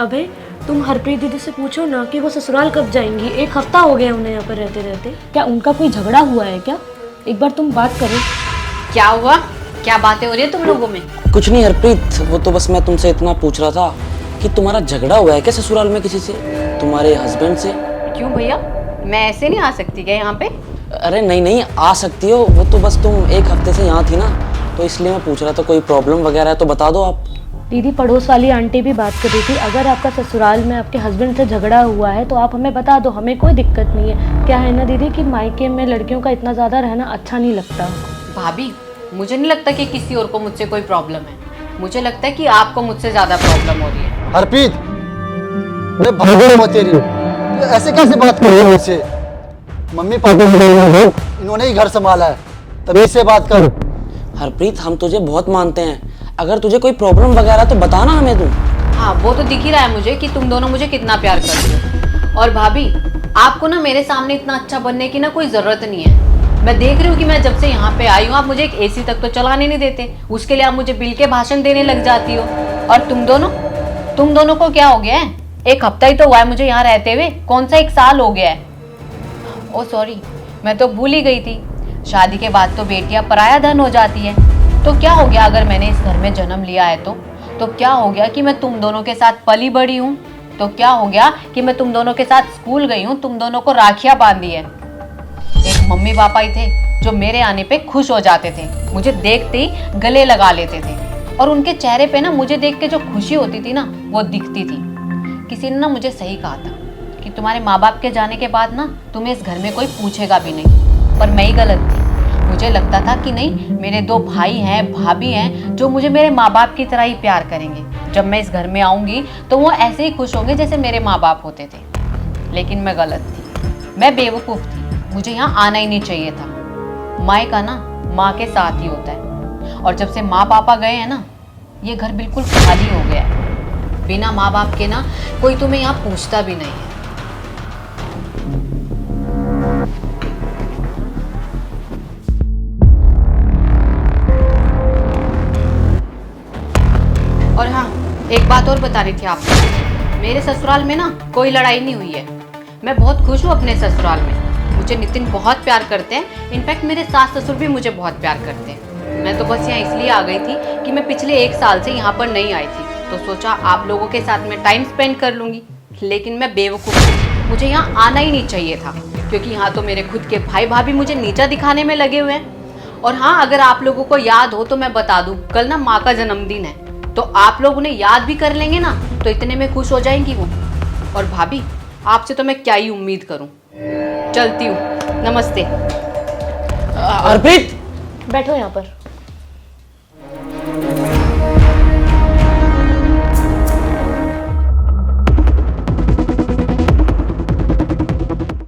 अबे तुम हरप्रीत दीदी से पूछो ना कि वो ससुराल कब जाएंगी। 1 हफ्ता हो गया उन्हें यहाँ पर रहते रहते। क्या उनका कोई झगड़ा हुआ है क्या? एक बार तुम बात करो। क्या हुआ? क्या बातें हो रही है तुम लोगों में? कुछ नहीं हरप्रीत, वो तो बस मैं तुमसे इतना पूछ रहा था कि तुम्हारा झगड़ा हुआ है क्या ससुराल में किसी से, तुम्हारे हस्बैंड से? क्यों भैया, मैं ऐसे नहीं आ सकती क्या यहाँ पे? अरे नहीं नहीं, आ सकती हो, वो तो बस तुम 1 हफ्ते से यहाँ थी ना, तो इसलिए मैं पूछ रहा था कोई प्रॉब्लम वगैरह है तो बता दो आप। दीदी पड़ोस वाली आंटी भी बात कर रही थी, अगर आपका ससुराल में आपके हस्बैंड से झगड़ा हुआ है तो आप हमें बता दो, हमें कोई दिक्कत नहीं है। क्या है ना दीदी कि मायके में लड़कियों का इतना ज़्यादा रहना अच्छा नहीं लगता। भाभी, मुझे नहीं लगता कि किसी और को मुझसे कोई प्रॉब्लम है। मुझे लगता है कि आपको मुझसे ज्यादा प्रॉब्लम हो रही है। हरप्रीत, मैं भागो मत तेरी, तू ऐसे कैसे बात कर रही है मुझसे? मम्मी पापा इन्होंने ही घर संभाला है, तभी से बात कर। हरप्रीत हम तुझे बहुत मानते हैं, अगर तुझे कोई प्रॉब्लम वगैरह तो बताना हमें तू। हाँ, वो तो दिख ही रहा है मुझे कि तुम दोनों मुझे कितना प्यार करते हो। और भाभी, आपको ना मेरे सामने इतना अच्छा बनने की ना कोई जरूरत नहीं है। मैं देख रही हूँ कि मैं जब से यहाँ पे आई हूँ आप मुझे एक एसी तक तो चलाने नहीं देते, उसके लिए आप मुझे बिल के भाषण देने लग जाती हो। और तुम दोनों को क्या हो गया है? 1 हफ्ता ही तो हुआ है मुझे यहाँ रहते हुए, कौन सा 1 साल हो गया है? ओ सॉरी, मैं तो भूल ही गई थी, शादी के बाद तो बेटियां पराया धन हो जाती है। तो क्या हो गया अगर मैंने इस घर में जन्म लिया है तो क्या हो गया कि मैं तुम दोनों के साथ पली बड़ी हूँ? तो क्या हो गया कि मैं तुम दोनों के साथ स्कूल गई हूँ, तुम दोनों को राखियां बांधी है। एक मम्मी पापा ही थे जो मेरे आने पे खुश हो जाते थे, मुझे देखते ही गले लगा लेते थे, और उनके चेहरे पे ना मुझे देख के जो खुशी होती थी ना वो दिखती थी। किसी ने ना मुझे सही कहा था कि तुम्हारे माँ बाप के जाने के बाद ना तुम्हें इस घर में कोई पूछेगा भी नहीं, पर मैं ही गलत थी। मुझे लगता था कि नहीं, मेरे 2 भाई हैं, भाभी हैं जो मुझे मेरे माँ बाप की तरह ही प्यार करेंगे। जब मैं इस घर में आऊँगी तो वो ऐसे ही खुश होंगे जैसे मेरे माँ बाप होते थे। लेकिन मैं गलत थी, मैं बेवकूफ़ थी, मुझे यहाँ आना ही नहीं चाहिए था। मायका ना माँ के साथ ही होता है, और जब से माँ पापा गए हैं ना, ये घर बिल्कुल खाली हो गया है। बिना माँ बाप के ना कोई तुम्हें यहाँ पूछता भी नहीं है। और हाँ, एक बात और बतानी थी आपको, मेरे ससुराल में ना कोई लड़ाई नहीं हुई है। मैं बहुत खुश हूँ अपने ससुराल में, मुझे नितिन बहुत प्यार करते हैं। इनफैक्ट मेरे सास ससुर भी मुझे बहुत प्यार करते हैं। मैं तो बस यहाँ इसलिए आ गई थी कि मैं पिछले 1 साल से यहाँ पर नहीं आई थी, तो सोचा आप लोगों के साथ में टाइम स्पेंड कर लूँगी। लेकिन मैं बेवकूफ़ थी, मुझे यहाँ आना ही नहीं चाहिए था, क्योंकि यहाँ तो मेरे खुद के भाई भाभी मुझे नीचा दिखाने में लगे हुए हैं। और हाँ, अगर आप लोगों को याद हो तो मैं बता दूँ, कल ना माँ का जन्मदिन है, तो आप लोग उन्हें याद भी कर लेंगे ना तो इतने में खुश हो जाएंगी वो। और भाभी, आपसे तो मैं क्या ही उम्मीद करूं। चलती हूँ, नमस्ते। हरप्रीत बैठो यहाँ पर।